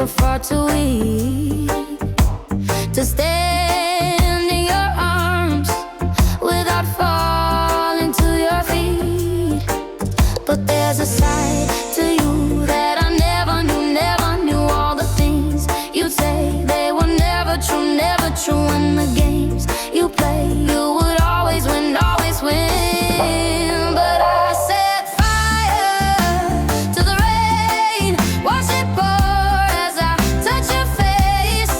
were far too weak to stand in your arms without falling to your feet. But there's a side to you that I never knew all the things you'd say. They were never true, never true. In the games you play, you would always win, always win. But I set fire to the rain, watch it pour as I touch your face.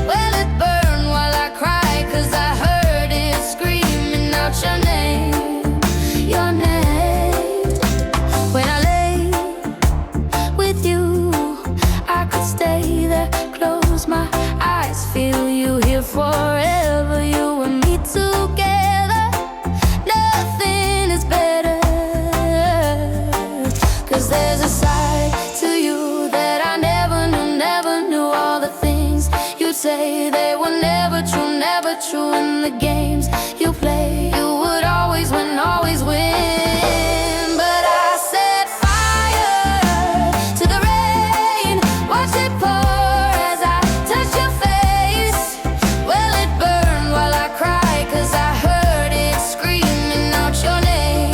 Well, it burned while I cried, 'cause I heard it screaming out your name, your name. When I lay with you, I could stay there, close my eyes, feel you here forever. You and me together, nothing is better. 'Cause there's a side to you that I never knew all the things you'd say. They were never true, never true. In the games you play, you would always win, always win. But I set fire to the rain, watch it pour as I touch your face. Well, it burned while I cried, 'cause I heard it screaming out your name,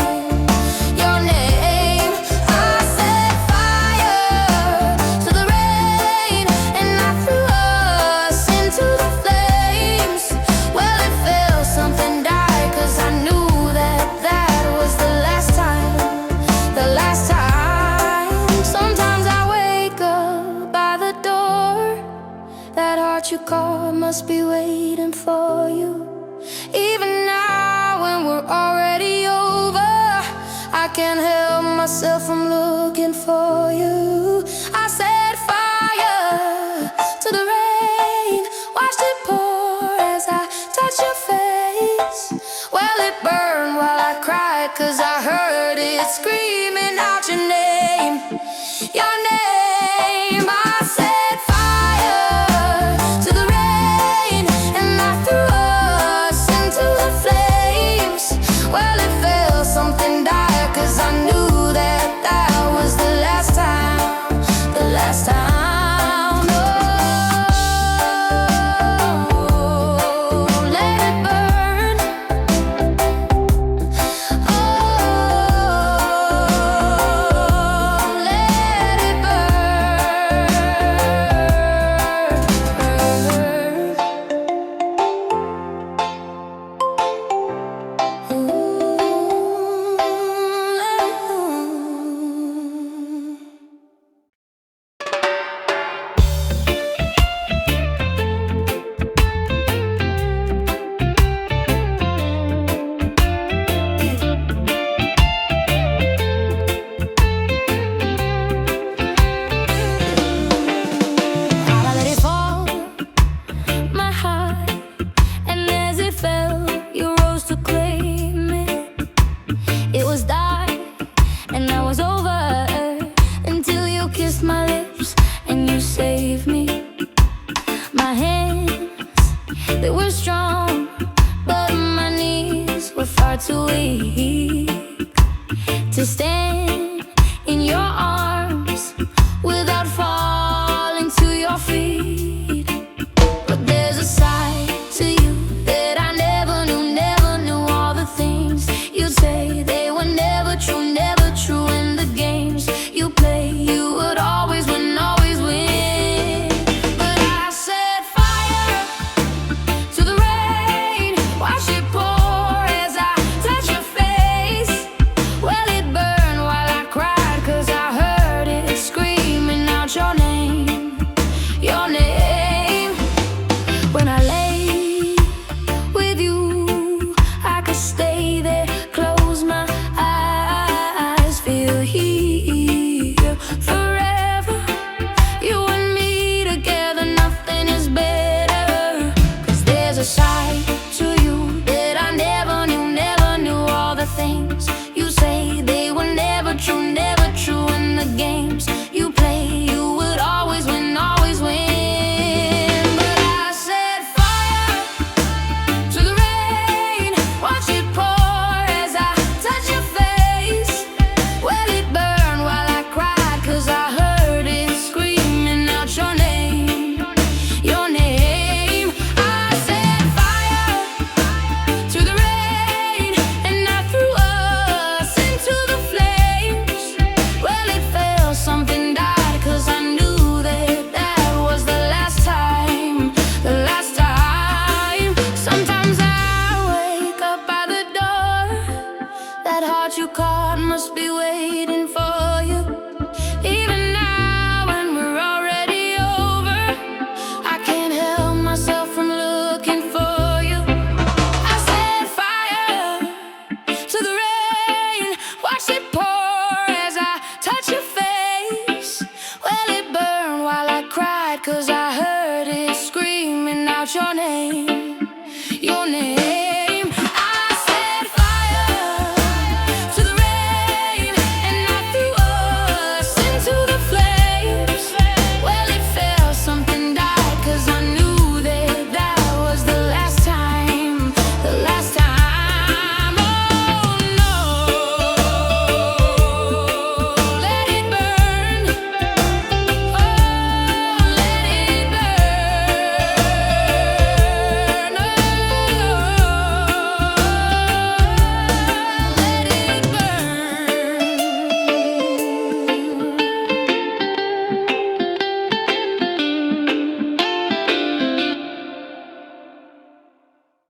your name. I set fire to the rain, and I threw us into the flames. Well, it felt something die, 'cause I knew that that was the last time, the last time. Sometimes I wake up by the door, that heart you called must be waiting for you. Even now when we're already over, I can't help myself from looking for you. I set fire to the rain, watched it pour as I touch your face. Well, it burned while I cried, 'cause I heard it screaming out your name, your name. I set fire to the rain, and I threw us into the flames. Well, it felt something dire, 'cause I knew that that was the last time, the last time. Oh, let it burn. Oh, let it burn. I let it fall, my heart, and as it fell, you rose to claim it. It was dark, and I was over, until you kissed my lips and you saved me. My hands, they were strong, but my knees were far too weak to stand in your arms without falling to your feet. But there's a side to you that I never knew all the things you'd say. They were never true, never true. In the games you play, you would always win, always win. But I set fire to the rain, watch it pour as I touch your face. Well, it burned while I cried, 'cause I heard it screaming out your name, your name. When I lay with you, I could stay there, close my eyes, feel here forever. You and me together, nothing is better. 'Cause there's a side to you that I never knew all the things you say. They were never true, never true. In the games you play, you would always win, always win. But I set fire to the rain, watch it pour as I touch your face. Well, it burned while I cried, 'cause I heard it screaming out your name. must be waiting